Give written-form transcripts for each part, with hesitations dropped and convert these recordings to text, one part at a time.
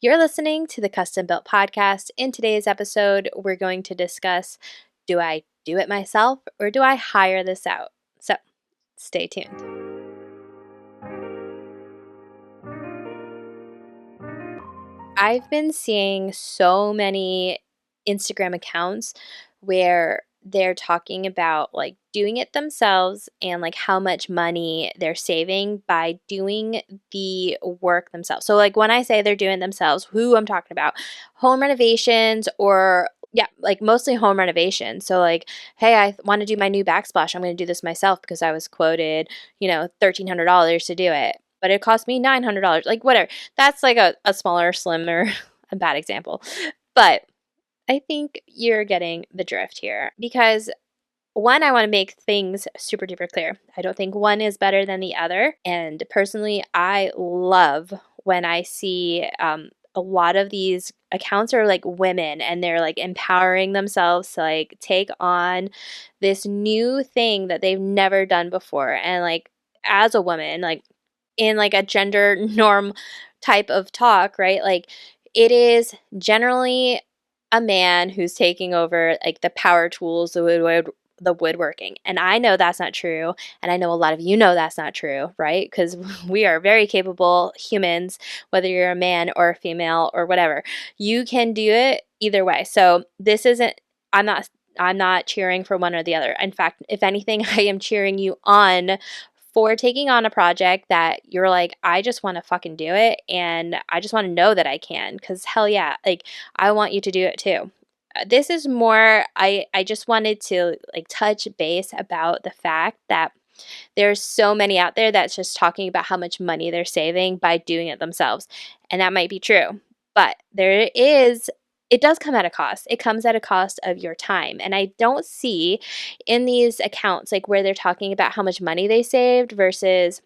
You're listening to the Custom Built Podcast. In today's episode, we're going to discuss, do I do it myself or do I hire this out? So stay tuned. I've been seeing so many Instagram accounts where they're talking about like doing it themselves and like how much money they're saving by doing the work themselves. So like when I say they're doing it themselves, who I'm talking about, home renovations or yeah, like mostly home renovations. So like, hey, I want to do my new backsplash. I'm going to do this myself because I was quoted, $1,300 to do it, but it cost me $900. Like whatever. That's like a smaller, slimmer, a bad example. But I think you're getting the drift here because one, I want to make things super duper clear. I don't think one is better than the other. And personally, I love when I see a lot of these accounts are like women and they're like empowering themselves to like take on this new thing that they've never done before. And like as a woman, like in like a gender norm type of talk, right? Like it is generally a man who's taking over like the power tools, the woodworking. And I know that's not true. And I know a lot of you know that's not true, right? Because we are very capable humans, whether you're a man or a female or whatever. You can do it either way. So this isn't, I'm not cheering for one or the other. In fact, if anything, I am cheering you on for taking on a project that you're like, I just want to fucking do it and I just want to know that I can, because hell yeah, like I want you to do it too. This is more, I just wanted to like touch base about the fact that there's so many out there that's just talking about how much money they're saving by doing it themselves. And that might be true. But it does come at a cost. It comes at a cost of your time. And I don't see in these accounts like where they're talking about how much money they saved versus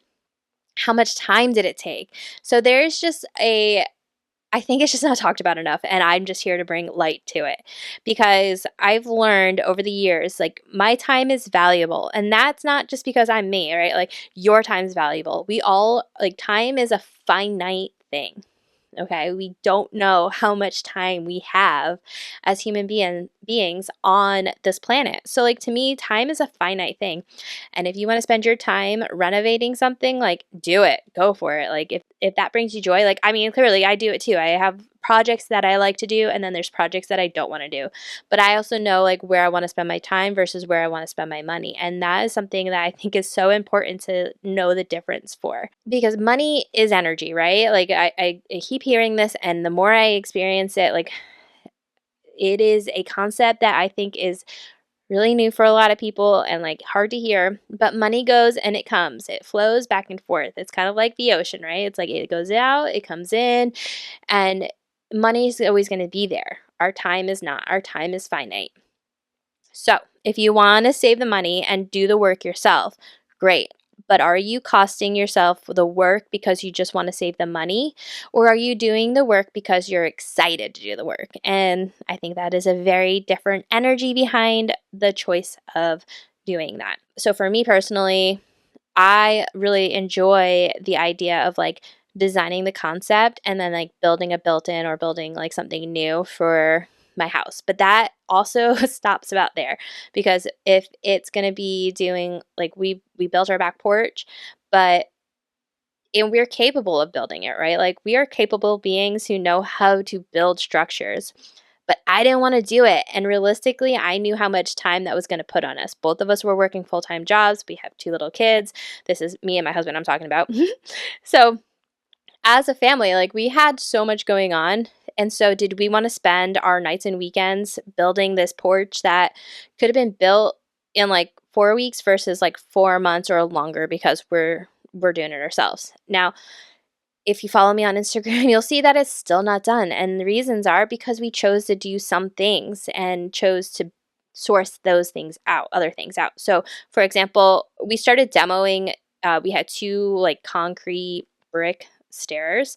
how much time did it take. So there's just I think it's just not talked about enough, and I'm just here to bring light to it because I've learned over the years, like, my time is valuable, and that's not just because I'm me, right? Like, your time is valuable. We all, like, time is a finite thing. Okay, we don't know how much time we have as beings on this planet. So, like, to me, time is a finite thing. And if you want to spend your time renovating something, like, do it, go for it. Like, if that brings you joy, like, I mean, clearly I do it too. I have projects that I like to do, and then there's projects that I don't want to do. But I also know like where I want to spend my time versus where I want to spend my money. And that is something that I think is so important to know the difference for. Because money is energy, right? Like I keep hearing this, and the more I experience it, like it is a concept that I think is really new for a lot of people and like hard to hear, but money goes and it comes. It flows back and forth. It's kind of like the ocean, right? It's like it goes out, it comes in, and money is always going to be there. Our time is not. Our time is finite. So, if you want to save the money and do the work yourself, great. But are you costing yourself the work because you just want to save the money? Or are you doing the work because you're excited to do the work? And I think that is a very different energy behind the choice of doing that. So, for me personally, I really enjoy the idea of like designing the concept and then like building a built in or building like something new for my house. But that also stops about there because if it's going to be doing like we built our back porch, but and we're capable of building it, right? Like we are capable beings who know how to build structures. But I didn't want to do it. And realistically, I knew how much time that was going to put on us. Both of us were working full time jobs. We have two little kids. This is me and my husband I'm talking about. So, as a family, like we had so much going on. And so, did we want to spend our nights and weekends building this porch that could have been built in like 4 weeks versus like 4 months or longer because we're doing it ourselves? Now, if you follow me on Instagram, you'll see that it's still not done. And the reasons are because we chose to do some things and chose to source those things out, other things out. So, for example, we started demoing, we had two like concrete brick stairs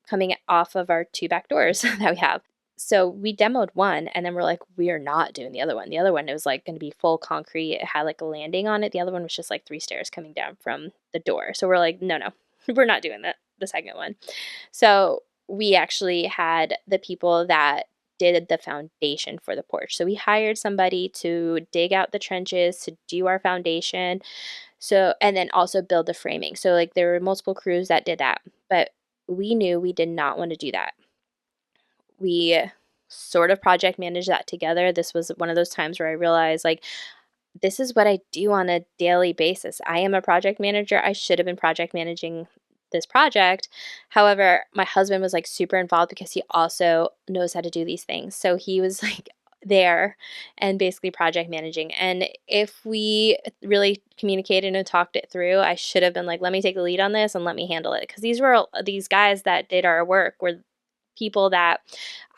coming off of our two back doors that we have. So we demoed one and then we're like, we are not doing the other one. The other one was like going to be full concrete. It had like a landing on it. The other one was just like three stairs coming down from the door. So we're like, no, we're not doing that, the second one. So we actually had the people that did the foundation for the porch. So we hired somebody to dig out the trenches, to do our foundation, so and then also build the framing. So like there were multiple crews that did that. But we knew we did not want to do that. We sort of project managed that together. This was one of those times where I realized like this is what I do on a daily basis. I am a project manager. I should have been project managing this project. However, my husband was like super involved because he also knows how to do these things. So he was like there and basically project managing. And if we really communicated and talked it through, I should have been like, let me take the lead on this and let me handle it. Because these guys that did our work were people that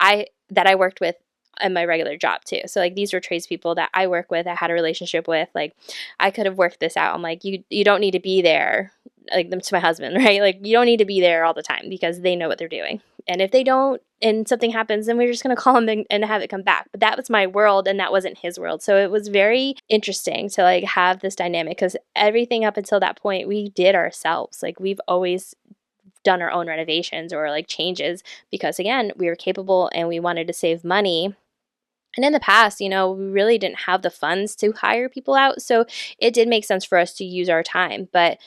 I worked with in my regular job too. So like these were tradespeople that I work with, I had a relationship with. Like I could have worked this out. I'm like, you don't need to be there. Like them to my husband, right? Like you don't need to be there all the time because they know what they're doing. And if they don't and something happens, then we're just gonna call them and have it come back. But that was my world and that wasn't his world. So it was very interesting to like have this dynamic because everything up until that point we did ourselves. Like we've always done our own renovations or like changes because again, we were capable and we wanted to save money. And in the past, we really didn't have the funds to hire people out. So it did make sense for us to use our time. But,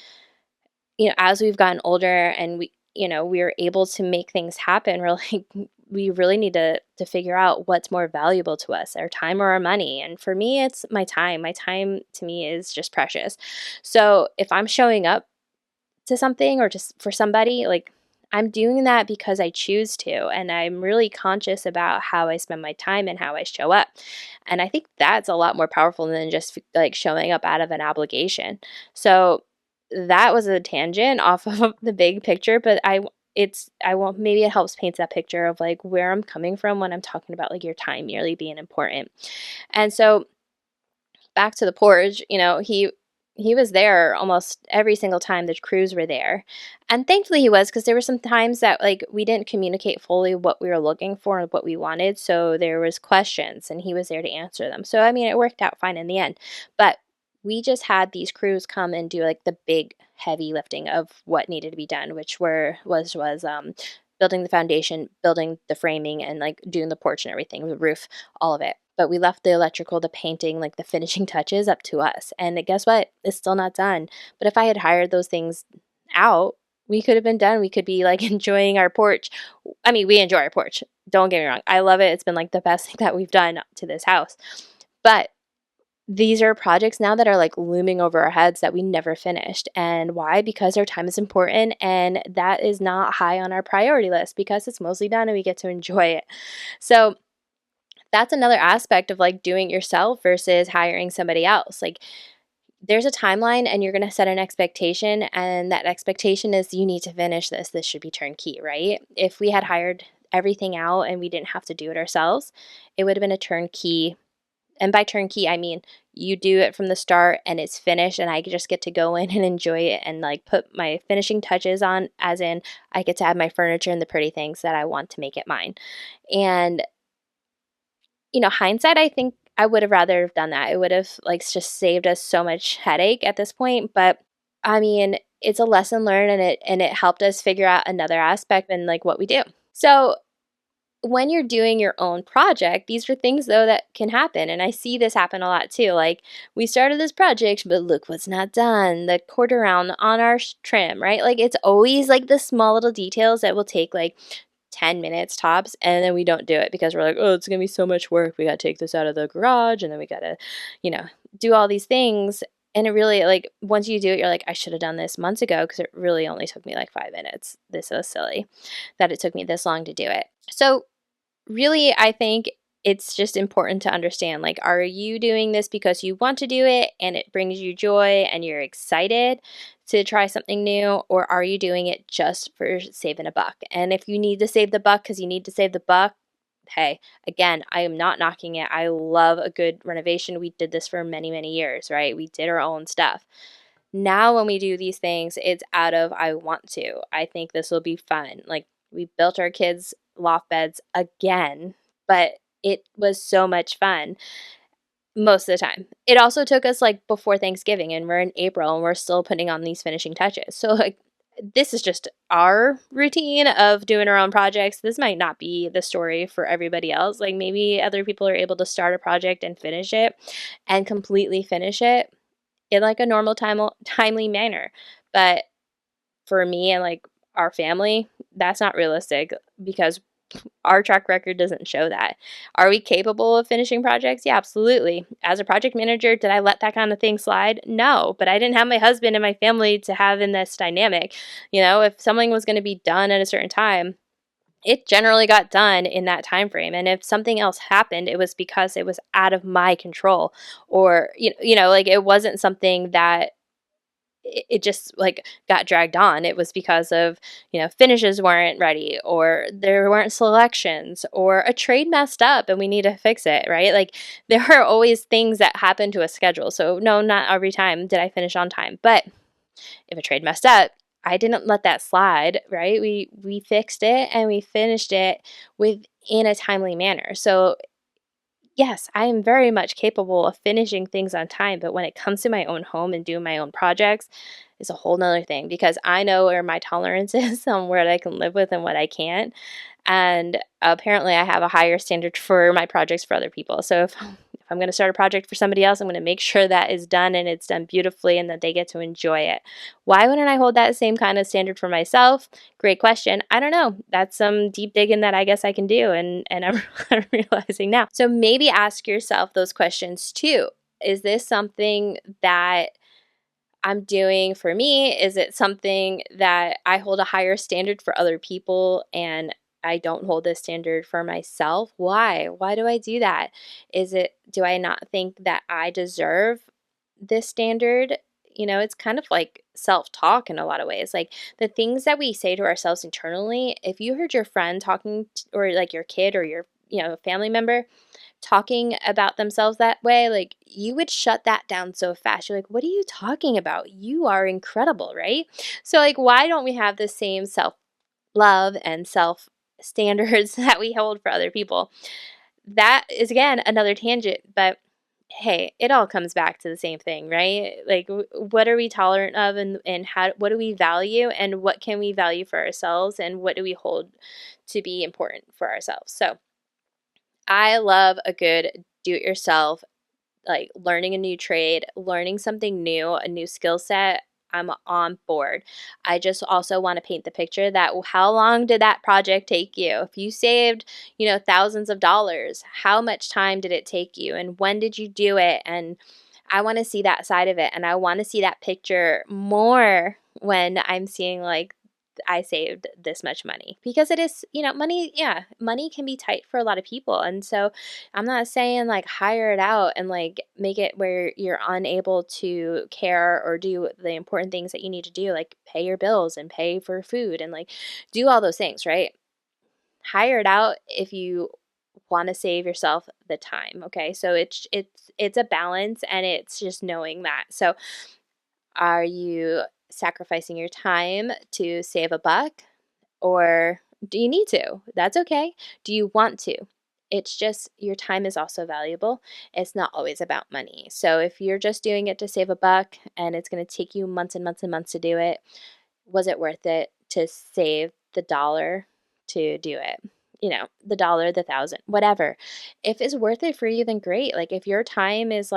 as we've gotten older and we were able to make things happen, we're like, we really need to figure out what's more valuable to us, our time or our money. And for me, it's my time. My time to me is just precious. So if I'm showing up to something or just for somebody, like I'm doing that because I choose to. And I'm really conscious about how I spend my time and how I show up. And I think that's a lot more powerful than just like showing up out of an obligation. So that was a tangent off of the big picture, but I won't, maybe it helps paint that picture of like where I'm coming from when I'm talking about like your time really being important. And so back to the porch, he was there almost every single time the crews were there. And thankfully he was because there were some times that like we didn't communicate fully what we were looking for and what we wanted. So there was questions and he was there to answer them. So I mean it worked out fine in the end. But we just had these crews come and do like the big heavy lifting of what needed to be done, which was building the foundation, building the framing and like doing the porch and everything, the roof, all of it. But we left the electrical, the painting, like the finishing touches up to us. And guess what? It's still not done. But if I had hired those things out, we could have been done. We could be like enjoying our porch. I mean, we enjoy our porch. Don't get me wrong. I love it. It's been like the best thing that we've done to this house. But these are projects now that are like looming over our heads that we never finished. And why? Because our time is important and that is not high on our priority list because it's mostly done and we get to enjoy it. So that's another aspect of like doing it yourself versus hiring somebody else. Like there's a timeline and you're going to set an expectation and that expectation is you need to finish this. This should be turnkey, right? If we had hired everything out and we didn't have to do it ourselves, it would have been a turnkey. And by turnkey, I mean you do it from the start and it's finished and I just get to go in and enjoy it and like put my finishing touches on, as in I get to add my furniture and the pretty things that I want to make it mine. And hindsight, I think I would have rather have done that. It would have like just saved us so much headache at this point. But I mean, it's a lesson learned and it helped us figure out another aspect in like what we do. So when you're doing your own project, these are things though that can happen. And I see this happen a lot too. Like we started this project, but look what's not done. The quarter round on our trim, right? Like it's always like the small little details that will take like 10 minutes tops, and then we don't do it because we're like, oh, it's gonna be so much work. We gotta take this out of the garage and then we gotta, do all these things. And it really like once you do it, you're like, I should have done this months ago because it really only took me like 5 minutes. This is silly that it took me this long to do it. So really, I think it's just important to understand, like, are you doing this because you want to do it and it brings you joy and you're excited to try something new, or are you doing it just for saving a buck? And if you need to save the buck because you need to save the buck, hey, again, I am not knocking it. I love a good renovation. We did this for many, many years, right? We did our own stuff. Now, when we do these things, it's out of I want to. I think this will be fun. Like, we built our kids' loft beds again, but it was so much fun most of the time. It also took us like before Thanksgiving, and we're in April and we're still putting on these finishing touches. So, like, this is just our routine of doing our own projects. This might not be the story for everybody else. Like maybe other people are able to start a project and finish it and completely finish it in like a normal timely manner. But for me and like our family, that's not realistic because our track record doesn't show that. Are we capable of finishing projects? Yeah, absolutely. As a project manager, did I let that kind of thing slide? No, but I didn't have my husband and my family to have in this dynamic. If something was going to be done at a certain time, it generally got done in that time frame. And if something else happened, it was because it was out of my control, or like it wasn't something that it just like got dragged on. It was because of, finishes weren't ready, or there weren't selections, or a trade messed up and we need to fix it, right? Like there are always things that happen to a schedule. So no, not every time did I finish on time. But if a trade messed up, I didn't let that slide, right? We fixed it and we finished it within a timely manner. So yes, I am very much capable of finishing things on time, but when it comes to my own home and doing my own projects, it's a whole nother thing because I know where my tolerance is on what I can live with and what I can't. And apparently, I have a higher standard for my projects for other people. So if I'm going to start a project for somebody else, I'm going to make sure that is done and it's done beautifully and that they get to enjoy it. Why wouldn't I hold that same kind of standard for myself? Great question. I don't know. That's some deep digging that I guess I can do, and I'm realizing now. So maybe ask yourself those questions too. Is this something that I'm doing for me? Is it something that I hold a higher standard for other people and I don't hold this standard for myself? Why? Why do I do that? Do I not think that I deserve this standard? It's kind of like self talk in a lot of ways. Like the things that we say to ourselves internally, if you heard your friend talking, or like your kid or your, family member talking about themselves that way, like you would shut that down so fast. You're like, what are you talking about? You are incredible, right? So, like, why don't we have the same self love and self standards that we hold for other people? That is, again, another tangent, but hey, it all comes back to the same thing, right? Like, what are we tolerant of, and what do we value, and what can we value for ourselves, and what do we hold to be important for ourselves? So, I love a good do it yourself, like learning a new trade, learning something new, a new skill set. I'm on board. I just also want to paint the picture that how long did that project take you? If you saved, thousands of dollars, how much time did it take you? And when did you do it? And I want to see that side of it. And I want to see that picture more when I'm seeing like I saved this much money, because it is, money, yeah, money can be tight for a lot of people. And so I'm not saying like hire it out and like make it where you're unable to care or do the important things that you need to do, like pay your bills and pay for food and like do all those things, right? Hire it out if you want to save yourself the time, okay? So it's a balance, and it's just knowing that. So are you sacrificing your time to save a buck, or do you need to? That's okay. Do you want to? It's just your time is also valuable. It's not always about money. So if you're just doing it to save a buck and it's going to take you months and months and months to do it, was it worth it to save the dollar to do it? The dollar, the thousand, whatever. If it's worth it for you, then great. Like if your time is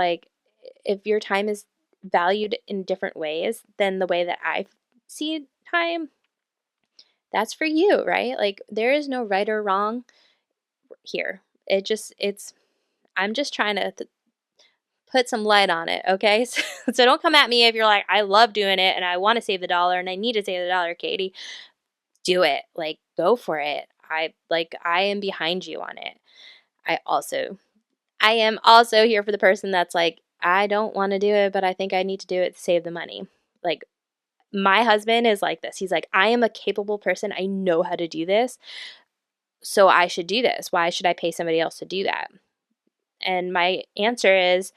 valued in different ways than the way that I see time, that's for you, right? Like there is no right or wrong here. I'm just trying to put some light on it, okay? So don't come at me if you're like, I love doing it and I want to save the dollar and I need to save the dollar, Katie. Do it. Like go for it. I am behind you on it. I also I am also here for the person that's like, I don't want to do it, but I think I need to do it to save the money. Like my husband is like this. He's like, I am a capable person. I know how to do this. So I should do this. Why should I pay somebody else to do that? And my answer is,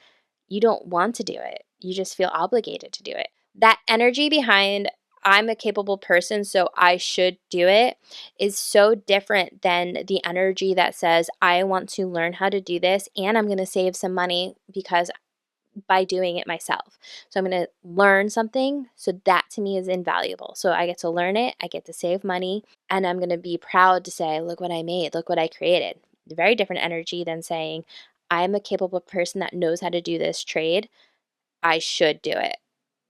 you don't want to do it. You just feel obligated to do it. That energy behind, I'm a capable person, so I should do it, is so different than the energy that says, I want to learn how to do this and I'm going to save some money because by doing it myself. So I'm going to learn something. So that to me is invaluable. So I get to learn it, I get to save money, and I'm going to be proud to say, look what I made, look what I created. Very different energy than saying, I'm a capable person that knows how to do this trade. I should do it.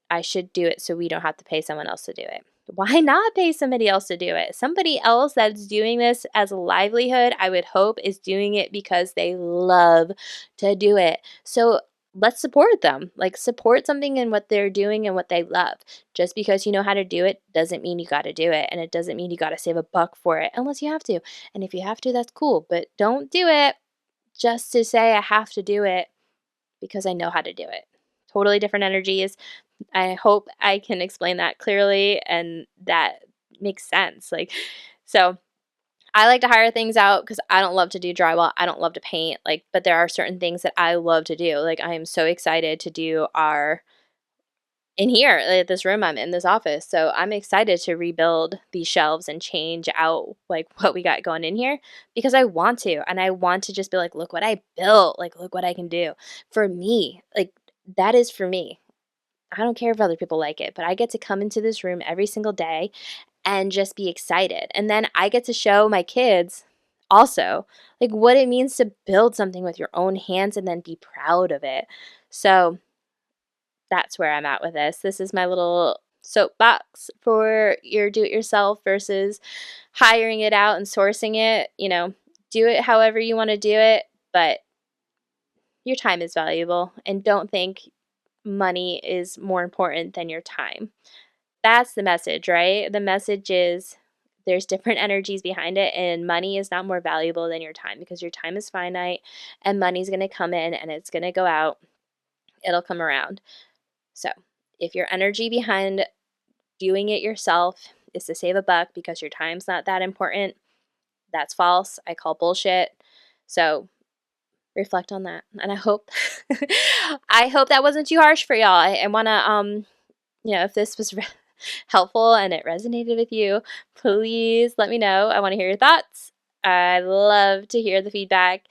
I should do it so we don't have to pay someone else to do it. Why not pay somebody else to do it? Somebody else that's doing this as a livelihood, I would hope, is doing it because they love to do it. So let's support them. Like, support something in what they're doing and what they love. Just because you know how to do it doesn't mean you got to do it. And it doesn't mean you got to save a buck for it unless you have to. And if you have to, that's cool. But don't do it just to say I have to do it because I know how to do it. Totally different energies. I hope I can explain that clearly and that makes sense. Like, so I like to hire things out because I don't love to do drywall. I don't love to paint. Like, but there are certain things that I love to do. Like, I am so excited to do in here, like this room I'm in, this office. So I'm excited to rebuild these shelves and change out like what we got going in here because I want to. And I want to just be like, look what I built. Like, look what I can do for me. Like, that is for me. I don't care if other people like it, but I get to come into this room every single day and just be excited. And then I get to show my kids also like what it means to build something with your own hands and then be proud of it. So that's where I'm at with this. This is my little soapbox for your do-it-yourself versus hiring it out and sourcing it. You know, do it however you want to do it, but your time is valuable and don't think money is more important than your time. That's the message, right? The message is there's different energies behind it, and money is not more valuable than your time because your time is finite and money's going to come in and it's going to go out. It'll come around. So if your energy behind doing it yourself is to save a buck because your time's not that important, that's false. I call bullshit. So reflect on that. And I hope that wasn't too harsh for y'all. I want to if this was helpful and it resonated with you, please let me know. I want to hear your thoughts. I love to hear the feedback.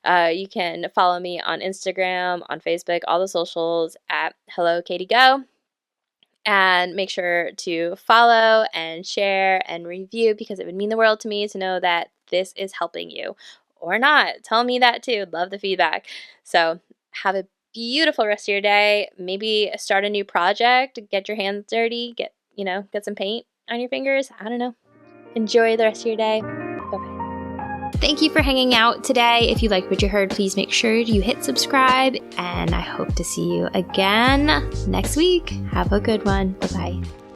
You can follow me on Instagram, on Facebook, all the socials at Hello Katie Go. And make sure to follow and share and review because it would mean the world to me to know that this is helping you or not. Tell me that too. Love the feedback. So have a beautiful rest of your day. Maybe start a new project, get your hands dirty, get some paint on your fingers. I don't know. Enjoy the rest of your day. Bye-bye. Thank you for hanging out today. If you liked what you heard, please make sure you hit subscribe, and I hope to see you again next week. Have a good one. Bye-bye.